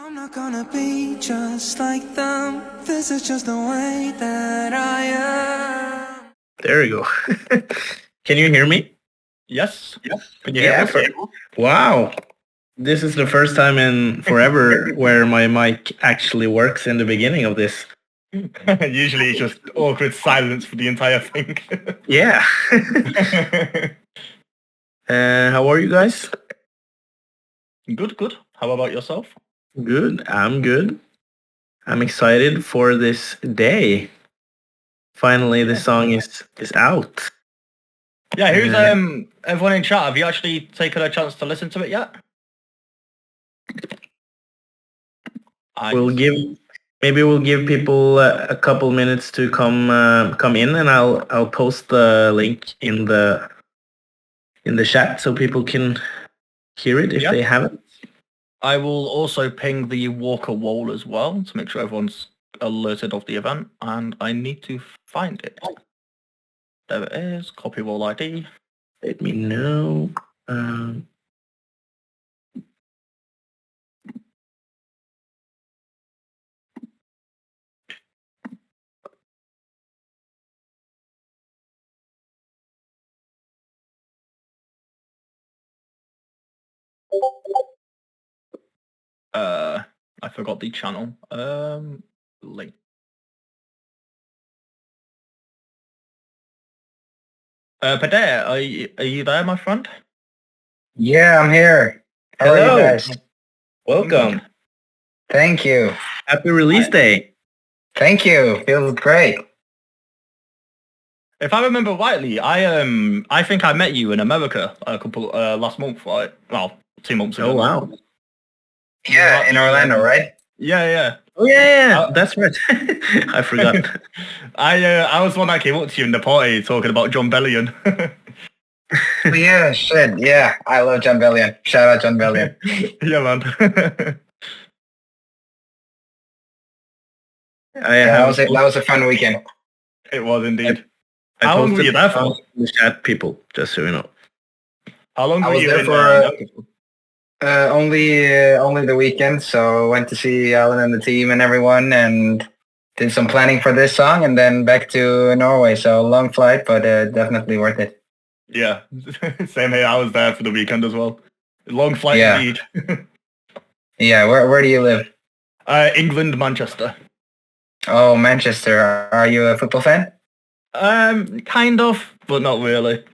I'm not gonna be just like them. This is just the way that I am. There you go. Can you hear me? Yes. Can you hear me? Wow. This is the first time in forever where my mic actually works in the beginning of this. Usually it's just awkward silence for the entire thing. Yeah. How are you guys? Good. How about yourself? Good. I'm good. I'm excited for this day. Finally, the song is out. Yeah, who's everyone in chat? Have you actually taken a chance to listen to it yet? We'll give people a couple minutes to come in, and I'll post the link in the chat so people can hear it if they haven't. I will also ping the Walker wall as well to make sure everyone's alerted of the event, and I need to find it. There it is. Copy wall ID. Let me know. I forgot the channel. Link. Peder, are you there, my friend? Yeah, I'm here. How are Hello. you guys? Welcome. Thank you. Happy release day. Thank you. Feels great. If I remember rightly, I think I met you in America a couple last month, right? Well, 2 months ago. Oh wow. Yeah, in Orlando, right? Yeah. Oh yeah. That's right. I forgot. I was the one that came up to you in the party talking about John Bellion. Oh, yeah, shit. Yeah, I love John Bellion. Shout out John Bellion. Yeah, man. That was a fun weekend. It was indeed. I How long were you there for? in the chat, people, just so you know. How long I were was you there in for only the weekend, so went to see Alan and the team and everyone, and did some planning for this song, and then back to Norway. So long flight, but definitely worth it. Yeah, same here. I was there for the weekend as well. Long flight indeed. Yeah, where do you live? England, Manchester. Oh, Manchester. Are you a football fan? Kind of, but not really.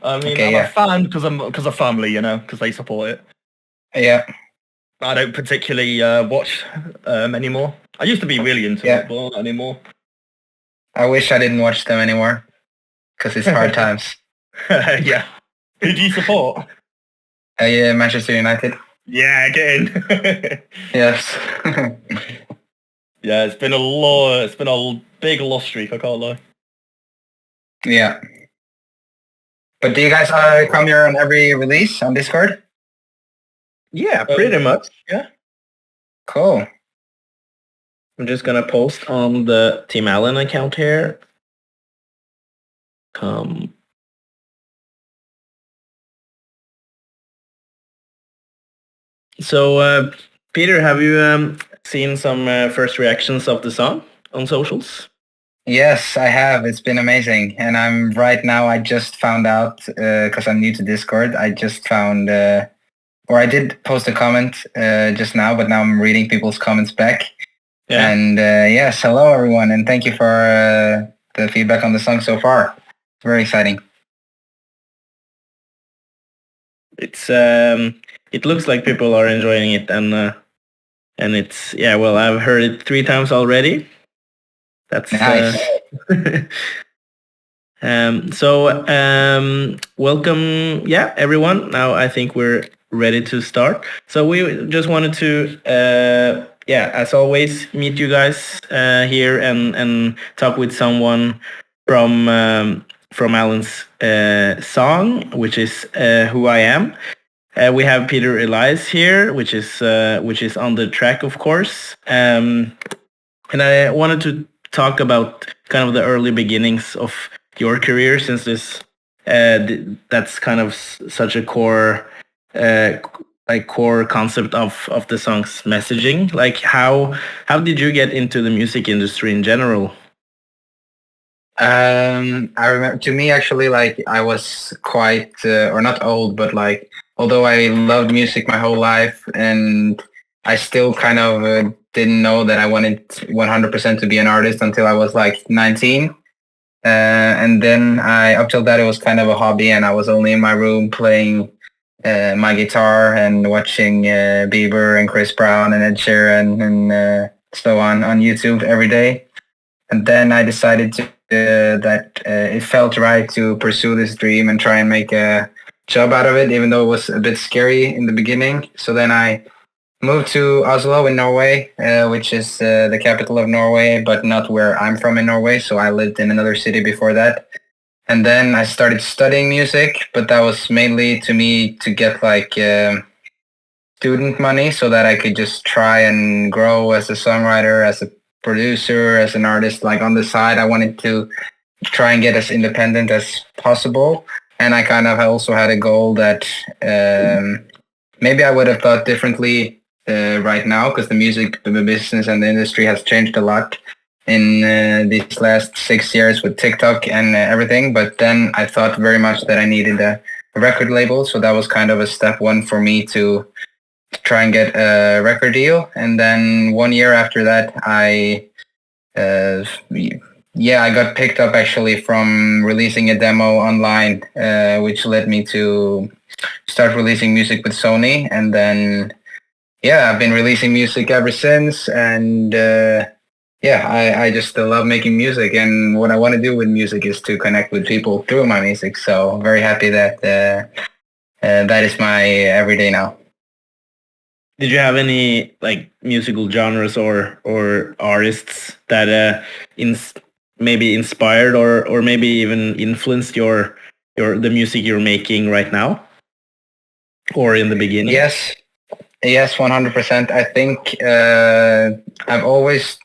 I mean, Okay, I'm a fan because of family, because they support it. Yeah. I don't particularly watch anymore. I used to be really into it, but not anymore. I wish I didn't watch them anymore because it's hard times. Yeah. Who do you support? Yeah, Manchester United. Yeah, get in. Yes. Yeah, it's been a big loss streak, I can't lie. Yeah. But do you guys come here on every release on Discord? Yeah, pretty much. Yeah. Cool. I'm just gonna post on the Team Alan account here. So, Peter, have you seen some first reactions of the song on socials? Yes, I have. It's been amazing. And I just found out, because I'm new to Discord, I just found, or I did post a comment just now, but now I'm reading people's comments back. Yeah. And yes, hello everyone, and thank you for the feedback on the song so far. It's very exciting. It looks like people are enjoying it, and it's well, I've heard it 3 times already. That's nice. Welcome, everyone. Now I think we're ready to start. So we just wanted to as always, meet you guys here and talk with someone from Alan's song, which is Who I Am. We have Peder Elias here, which is on the track, of course. And I wanted to talk about kind of the early beginnings of your career, since that's kind of such a core like core concept of the song's messaging? Like how did you get into the music industry in general? I remember, to me, actually, like I was quite, or not old, but like, although I loved music my whole life, and I still kind of didn't know that I wanted 100% to be an artist until I was like 19. And then up till that, it was kind of a hobby, and I was only in my room playing my guitar and watching Bieber and Chris Brown and Ed Sheeran and so on YouTube every day. And then I decided that it felt right to pursue this dream and try and make a job out of it, even though it was a bit scary in the beginning. So then I moved to Oslo in Norway, which is the capital of Norway, but not where I'm from in Norway. So I lived in another city before that. And then I started studying music, but that was mainly to me to get like student money so that I could just try and grow as a songwriter, as a producer, as an artist. Like on the side, I wanted to try and get as independent as possible. And I kind of also had a goal that maybe I would have thought differently right now, because the music, the business and the industry has changed a lot in these last 6 years with TikTok and everything. But then I thought very much that I needed a record label. So that was kind of a step one for me to try and get a record deal. And then 1 year after that, I got picked up actually from releasing a demo online, which led me to start releasing music with Sony. And then, I've been releasing music ever since. And I just love making music. And what I want to do with music is to connect with people through my music. So I'm very happy that that is my everyday now. Did you have any like musical genres or artists that maybe inspired or maybe even influenced your the music you're making right now, or in the beginning? Yes, 100%. I think I've always,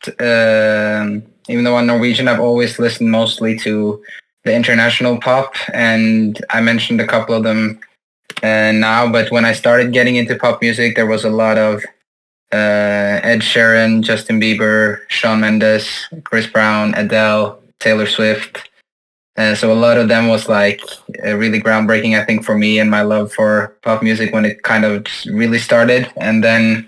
even though I'm Norwegian, I've always listened mostly to the international pop, and I mentioned a couple of them now. But when I started getting into pop music, there was a lot of Ed Sheeran, Justin Bieber, Shawn Mendes, Chris Brown, Adele, Taylor Swift. So a lot of them was like really groundbreaking, I think, for me and my love for pop music when it kind of really started. And then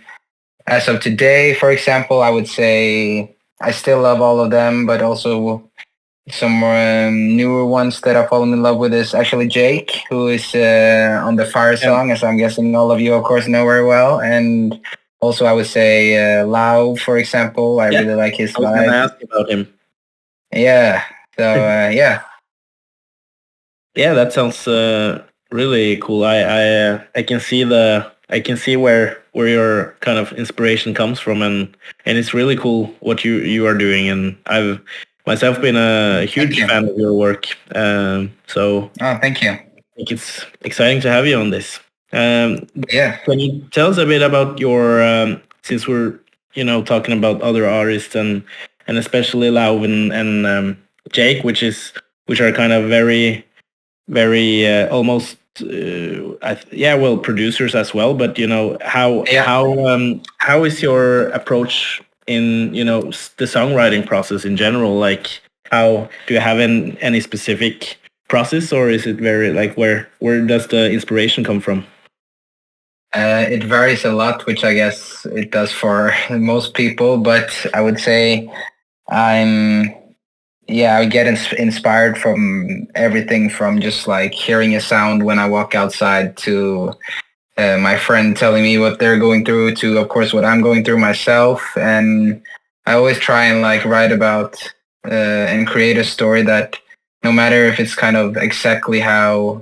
as of today, for example, I would say I still love all of them, but also some more newer ones that I've fallen in love with is actually Jake, who is on the Fire song, as I'm guessing all of you, of course, know very well. And also I would say Lau, for example. I really like his vibe. I was going to ask about him. Yeah. So, Yeah, that sounds really cool. I can see where your kind of inspiration comes from, and it's really cool what you are doing. And I've myself been a huge fan of your work. So thank you. I think it's exciting to have you on this. Can you tell us a bit about your since we're talking about other artists and especially Lau and Jake, which are kind of very almost producers as well, but how is your approach in the songwriting process in general? Like, how do you have any specific process, or is it very like where does the inspiration come from? It varies a lot, which I guess it does for most people, but I would say I get inspired from everything from just like hearing a sound when I walk outside to my friend telling me what they're going through to, of course, what I'm going through myself. And I always try and like write about and create a story that no matter if it's kind of exactly how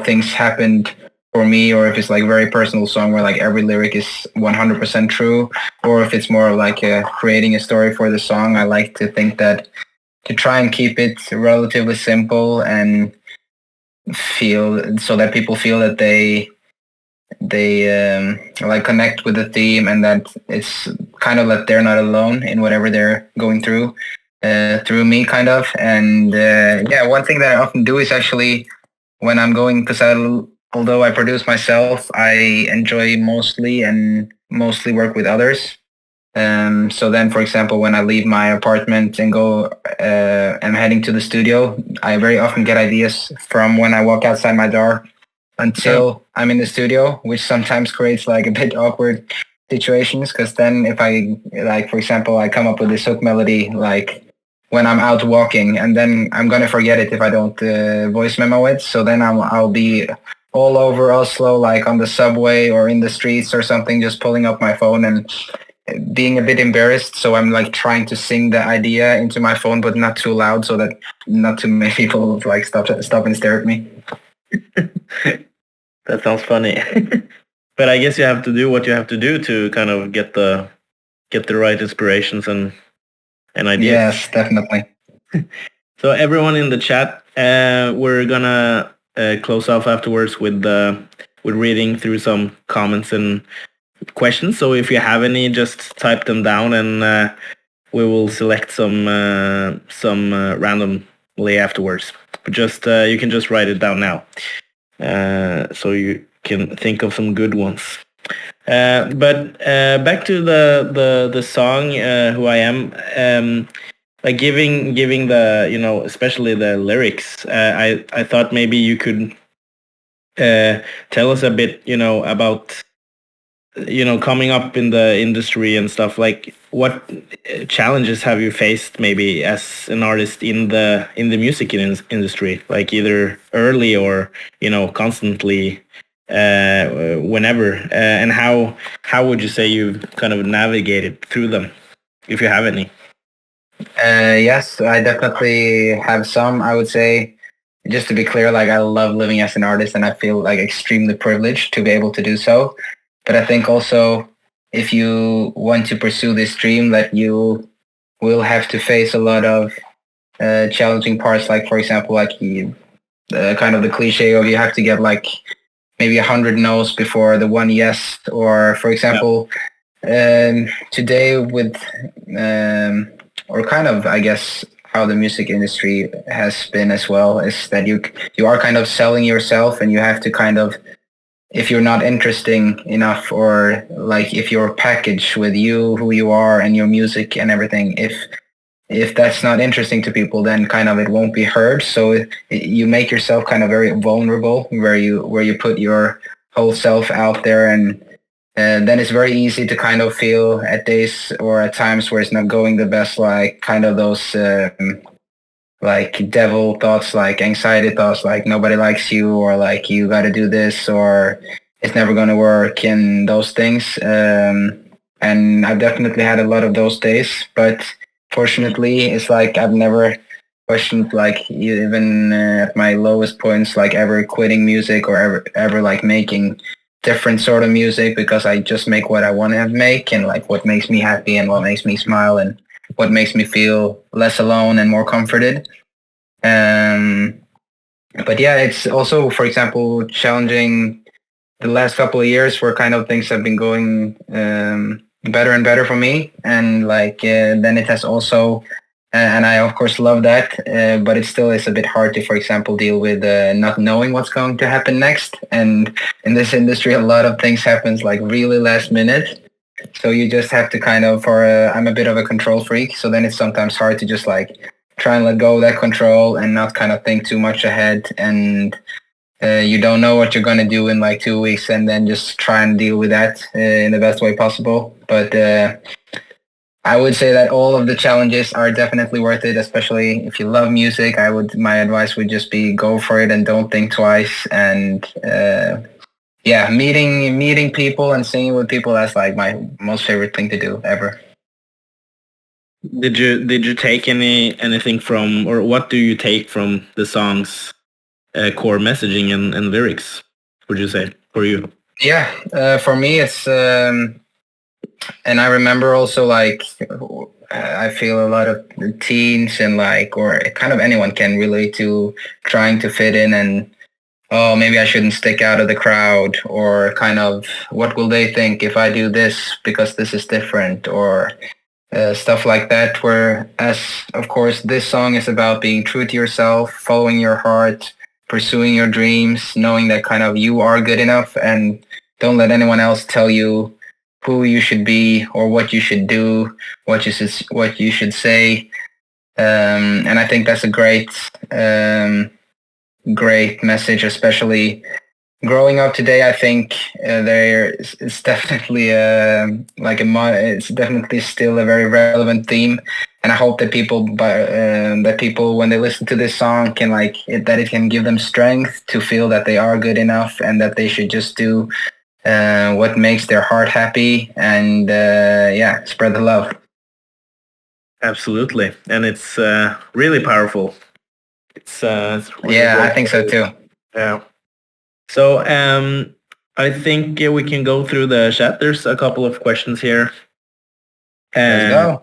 things happened for me, or if it's like very personal song where like every lyric is 100% true, or if it's more like creating a story for the song, I like to think that to try and keep it relatively simple and feel so that people feel that they like connect with the theme, and that it's kind of that they're not alone in whatever they're going through me kind of. And one thing that I often do is actually when I'm going, because although I produce myself, I enjoy mostly work with others. So then, for example, when I leave my apartment and go, I'm heading to the studio, I very often get ideas from when I walk outside my door until I'm in the studio, which sometimes creates like a bit awkward situations. Because then if I, like, for example, I come up with this hook melody, like when I'm out walking, and then I'm going to forget it if I don't voice memo it. So then I'll be all over Oslo, like on the subway or in the streets or something, just pulling up my phone and being a bit embarrassed. So I'm like trying to sing the idea into my phone, but not too loud so that not too many people like stop and stare at me. That sounds funny. But I guess you have to do what you have to do to kind of get the right inspirations and ideas. Yes, definitely. So everyone in the chat, we're gonna close off afterwards with reading through some comments and questions. So if you have any, just type them down, and we will select some randomly afterwards. But just you can just write it down now, so you can think of some good ones. But back to the song, "Who I Am." Like giving the especially the lyrics. I thought maybe you could tell us a bit about coming up in the industry and stuff. Like what challenges have you faced maybe as an artist in the music industry, like either early or constantly, whenever, and how would you say you've kind of navigated through them, if you have any? Yes, I definitely have some. I would say, just to be clear, like I love living as an artist and I feel like extremely privileged to be able to do so. But I think also if you want to pursue this dream, that you will have to face a lot of challenging parts. Like, for example, like kind of the cliche of you have to get like maybe 100 no's before the one yes. Or, for example, today with... or kind of, I guess, how the music industry has been as well, is that you are kind of selling yourself, and you have to kind of, if you're not interesting enough, or like if your package with you, who you are and your music and everything, if that's not interesting to people, then kind of it won't be heard. So you make yourself kind of very vulnerable, where you put your whole self out there, and then it's very easy to kind of feel at days or at times where it's not going the best, like kind of those like devil thoughts, like anxiety thoughts, like nobody likes you, or like you got to do this, or it's never going to work, and those things. And I've definitely had a lot of those days, but fortunately, it's like I've never questioned, like even at my lowest points, like ever quitting music or ever like making different sort of music, because I just make what I want to make, and like what makes me happy and what makes me smile and what makes me feel less alone and more comforted. But yeah, it's also, for example, challenging. The last couple of years where kind of things have been going better and better for me, and like then it has also, and I of course love that, but it still is a bit hard to, for example, deal with not knowing what's going to happen next. And in this industry, a lot of things happens like really last minute, so you just have to kind of, I'm a bit of a control freak, so then it's sometimes hard to just like try and let go of that control and not kind of think too much ahead, and you don't know what you're going to do in like 2 weeks, and then just try and deal with that in the best way possible. But I would say that all of the challenges are definitely worth it, especially if you love music. My advice would just be go for it and don't think twice. And yeah, meeting people and singing with people, that's like my most favorite thing to do ever. Did you take anything from, or what do you take from the song's core messaging and lyrics, would you say, for you? Yeah, for me it's and I remember also, like, I feel a lot of teens and like, or kind of anyone can relate to trying to fit in, and oh, maybe I shouldn't stick out of the crowd, or kind of what will they think if I do this because this is different, or stuff like that. Whereas, of course, this song is about being true to yourself, following your heart, pursuing your dreams, knowing that kind of you are good enough, and don't let anyone else tell you who you should be or what you should do, what you should say. And I think that's a great message, especially growing up today. I think it's definitely it's definitely still a very relevant theme, and I hope that people when they listen to this song can that it can give them strength to feel that they are good enough and that they should just do what makes their heart happy and spread the love. Absolutely, and it's really powerful. It's really I think so too. Yeah. So I think we can go through the chat. There's a couple of questions here. Let's go.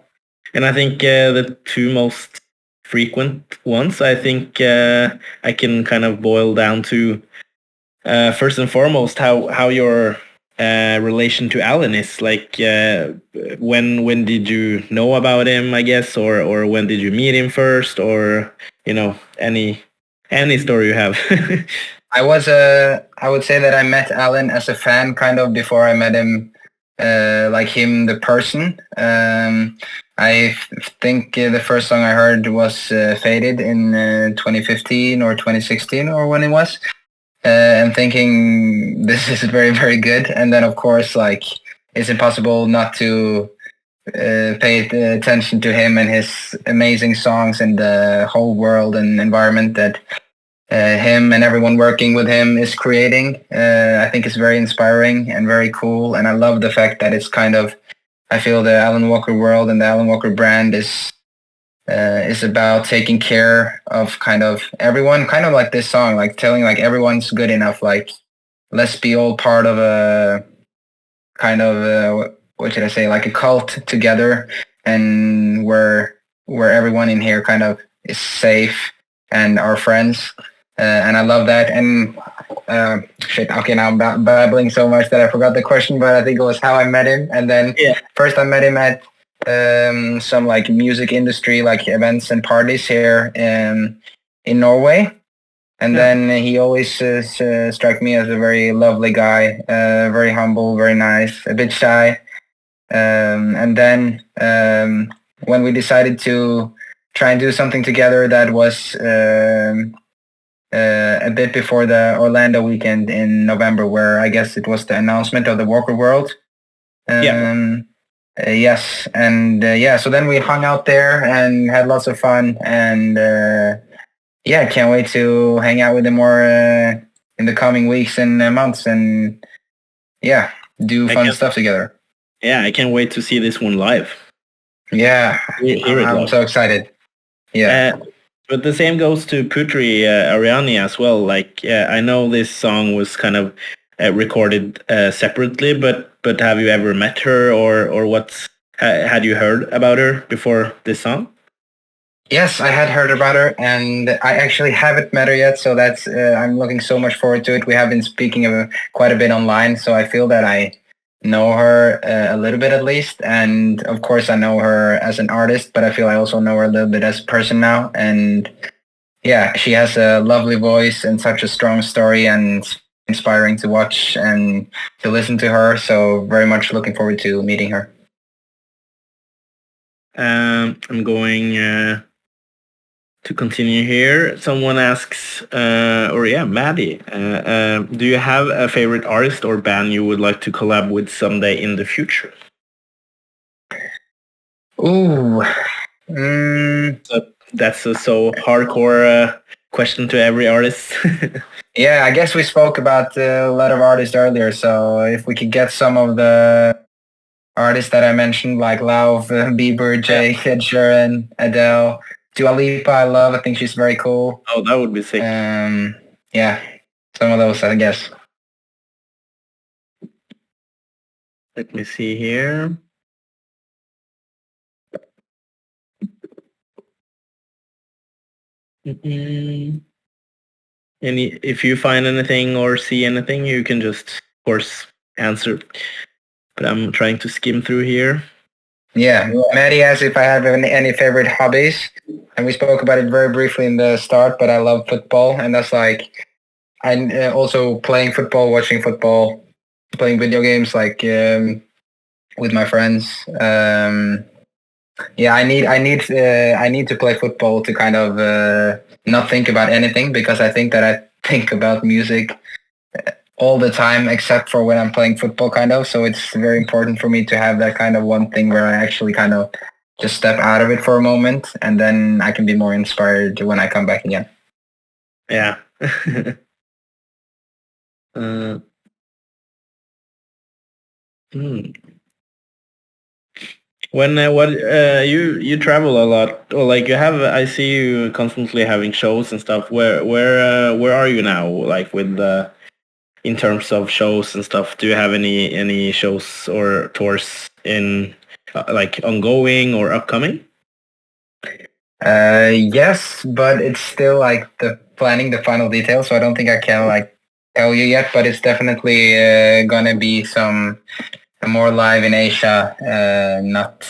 And I think the two most frequent ones, I think I can kind of boil down to first and foremost how your relation to Alan is. Like when did you know about him, I guess, or when did you meet him first, or any story you have. I would say that I met Alan as a fan kind of before I met him, him the person. I think the first song I heard was Faded in 2015 or 2016 or when it was. And thinking this is very, very good. And then, of course, it's impossible not to pay attention to him and his amazing songs and the whole world and environment that him and everyone working with him is creating. I think it's very inspiring and very cool. And I love the fact that it's I feel the Alan Walker world and the Alan Walker brand is about taking care of kind of everyone, kind of like this song, telling everyone's good enough. Let's be all part of a kind of what should I say, a cult together, and where everyone in here kind of is safe and are friends. And I love that. And okay, now I'm babbling so much that I forgot the question, but I think it was how I met him. And then first I met him at some music industry events and parties here in Norway. And then he always struck me as a very lovely guy, very humble, very nice, a bit shy. And then when we decided to try and do something together, that was a bit before the Orlando weekend in November, where I guess it was the announcement of the Walker World. Yes, and so then we hung out there and had lots of fun, and can't wait to hang out with him more in the coming weeks and months, and do fun stuff together. Yeah, I can't wait to see this one live. Yeah, I'm so excited. Yeah. But the same goes to Putri Ariani as well. I know this song was kind of recorded separately, but have you ever met her, or had you heard about her before this song? Yes, I had heard about her, and I actually haven't met her yet, so that's I'm looking so much forward to it. We have been speaking quite a bit online, so I feel that I know her a little bit at least, and of course I know her as an artist, but I feel I also know her a little bit as a person now. And she has a lovely voice and such a strong story, and inspiring to watch and to listen to her, so very much looking forward to meeting her. I'm going to continue here. Someone asks, Maddie, do you have a favorite artist or band you would like to collab with someday in the future? Ooh. That's a so hardcore question to every artist. Yeah, I guess we spoke about a lot of artists earlier, so if we could get some of the artists that I mentioned, like Lauv, Bieber, Jake, Ed Sheeran, Adele, Dua Lipa, I love. I think she's very cool. Oh, that would be sick. Some of those, I guess. Let me see here. And if you find anything or see anything, you can just, of course, answer. But I'm trying to skim through here. Yeah, Maddie asks if I have any favorite hobbies. and we spoke about it very briefly in the start, but I love football, and that's like I also playing football, watching football, playing video games like with my friends. Yeah, I need to play football to kind of not think about anything, because I think that I think about music all the time except for when I'm playing football, kind of. So it's very important for me to have that kind of one thing where I actually kind of just step out of it for a moment, and then I can be more inspired when I come back again. Yeah. uh, hmm. When what you travel a lot, or like you have, I see you constantly having shows and stuff. Where are you now? Like with in terms of shows and stuff, do you have any shows or tours in like ongoing or upcoming? Yes, but it's still like the planning, the final details. So I don't think I can like tell you yet, but it's definitely gonna be some more live in Asia, not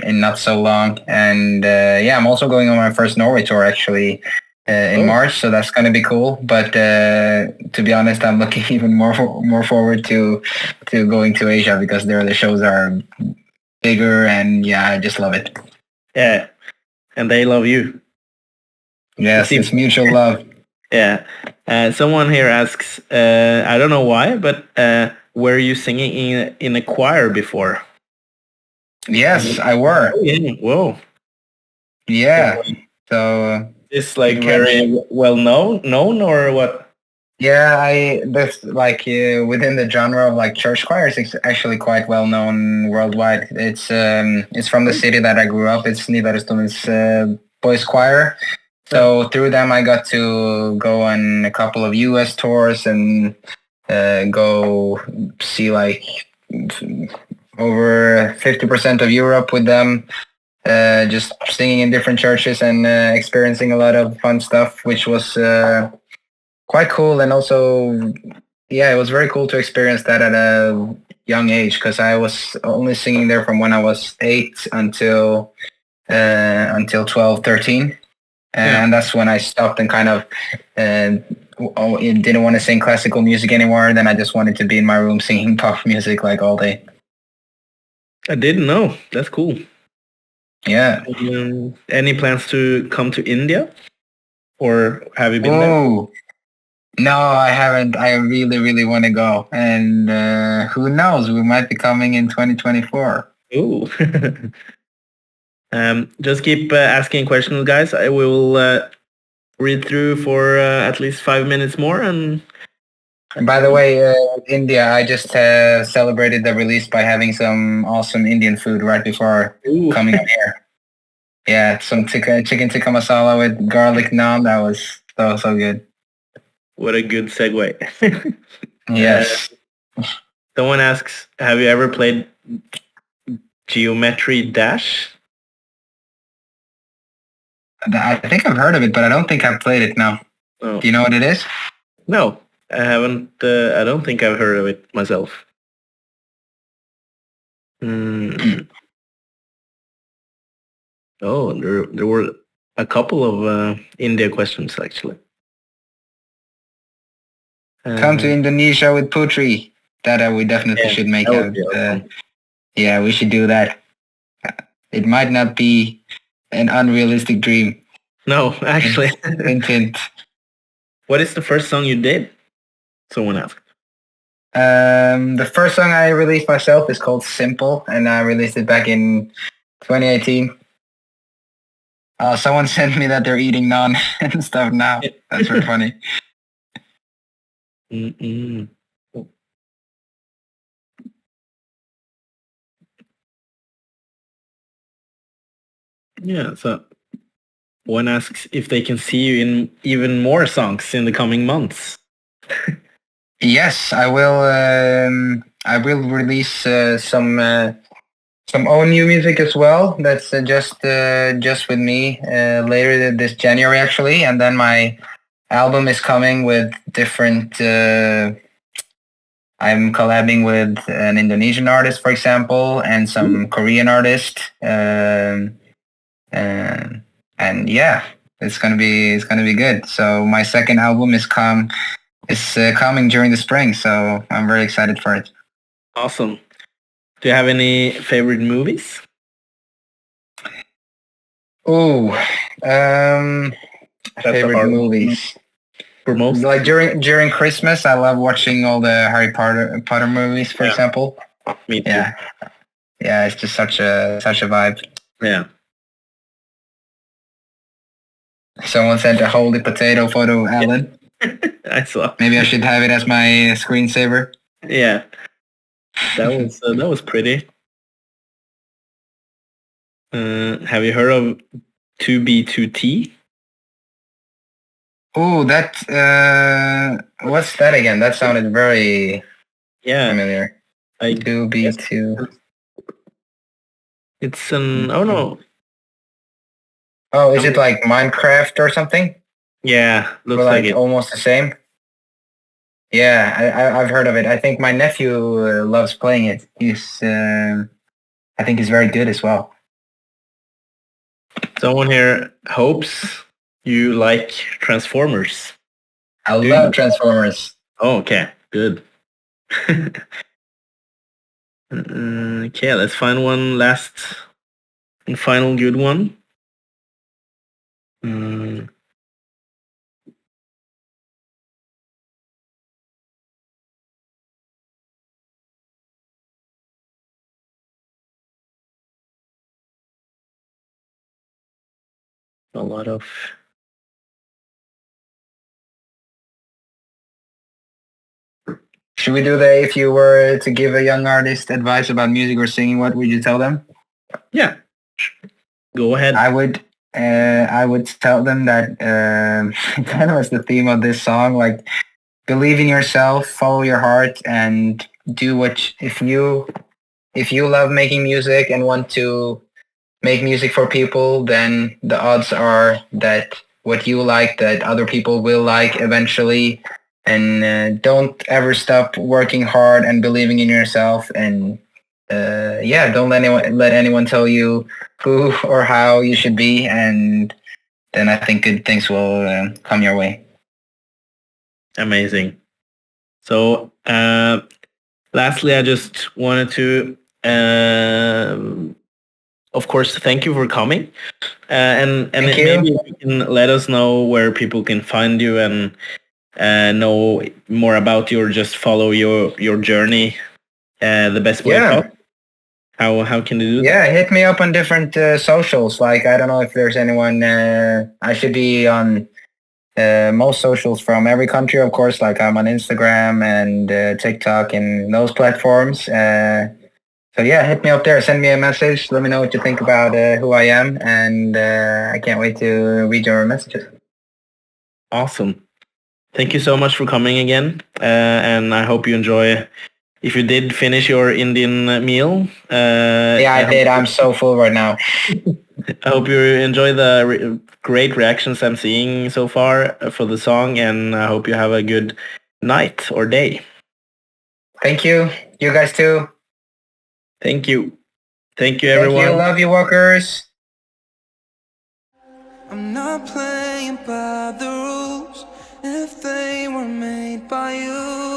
in not so long. And yeah, I'm also going on my first Norway tour actually in March, so that's gonna be cool. But to be honest, I'm looking even more forward to going to Asia, because there the shows are bigger, and yeah, I just love it. Yeah, and they love you. Yes, it's mutual love. Yeah. Someone here asks, I don't know why, but were you singing in a choir before? Yes, I were. Oh, yeah. Whoa. Yeah. So it's like very well known or what? Yeah, this like within the genre of like church choirs, it's actually quite well known worldwide. It's from the city that I grew up. It's Nidarosdomen's boys choir. So through them, I got to go on a couple of U.S. tours and go see like over 50% of Europe with them. Just singing in different churches and experiencing a lot of fun stuff, which was quite cool. And also, yeah, it was very cool to experience that at a young age, because I was only singing there from when I was 8 until 12, 13. And that's when I stopped and kind of didn't want to sing classical music anymore. Then I just wanted to be in my room singing pop music like all day. I didn't know. That's cool. Yeah. Any plans to come to India? Or have you been there? No, I haven't. I really, really want to go. And who knows? We might be coming in 2024. Ooh. Just keep asking questions, guys. I will read through for at least 5 minutes more. And by the way, India, I just celebrated the release by having some awesome Indian food right before coming here. Yeah, some chicken tikka masala with garlic naan. That was so good. What a good segue. Yes. Someone asks, have you ever played Geometry Dash? I think I've heard of it, but I don't think I've played it now. Oh. Do you know what it is? No, I haven't. I don't think I've heard of it myself. Oh, there were a couple of India questions, actually. Come to Indonesia with Putri. That we definitely should make out. Awesome. Yeah, we should do that. It might not be an unrealistic dream. No, actually. Hint. What is the first song you did? Someone asked. The first song I released myself is called Simple, and I released it back in 2018. Someone sent me that they're eating naan and stuff now. That's very funny. Yeah, so one asks if they can see you in even more songs in the coming months. Yes, I will. I will release some own new music as well. That's just with me later this January actually, and then my album is coming with different. I'm collabing with an Indonesian artist, for example, and some Korean artist. and yeah, it's gonna be good. So my second album is coming during the spring, so I'm very excited for it. Awesome. Do you have any favorite movies? Oh, a favorite hard one. movies. For most? Like during Christmas, I love watching all the Harry Potter movies, for Yeah. example. Me too. Yeah, yeah, it's just such a vibe. Yeah. Someone sent a holy potato photo, Alan. I saw. Maybe I should have it as my screensaver. Yeah. That was pretty. Have you heard of 2B2T? Oh, that what's that again? That sounded very Yeah. familiar. I 2B2. It's an oh no. Oh, is it like Minecraft or something? Yeah, looks Or like like it. almost the same? Yeah, I've heard of it. I think my nephew loves playing it. I think he's very good as well. Someone here hopes you like Transformers. I Do love you? Transformers. Oh, okay, good. Okay, let's find one last and final good one. Mm, a lot of Should we do the if you were to give a young artist advice about music or singing, what would you tell them? yeah. Go ahead. I would tell them that kind of as the theme of this song, like believe in yourself, follow your heart, and do what if you love making music and want to make music for people, then the odds are that what you like, that other people will like eventually. And don't ever stop working hard and believing in yourself. And yeah, don't let anyone tell you who or how you should be. And then I think good things will come your way. Amazing. So, lastly, I just wanted to, of course, thank you for coming. And Thank you. maybe you can let us know where people can find you and know more about you, or just follow your journey the best way Yeah. possible. How can they do that? Yeah, hit me up on different socials. Like, I don't know if there's anyone. I should be on most socials from every country, of course. Like, I'm on Instagram and TikTok and those platforms. So yeah, hit me up there. Send me a message. Let me know what you think about who I am, and I can't wait to read your messages. Awesome. Thank you so much for coming again, and I hope you enjoy. If you did finish your Indian meal, Yeah, I did. I'm so full right now. I hope you enjoy the great reactions I'm seeing so far for the song, and I hope you have a good night or day. Thank you. You guys too. Thank you. Thank you, Thank everyone. you. Love you, walkers. I'm not playing by the rules if they were made by you.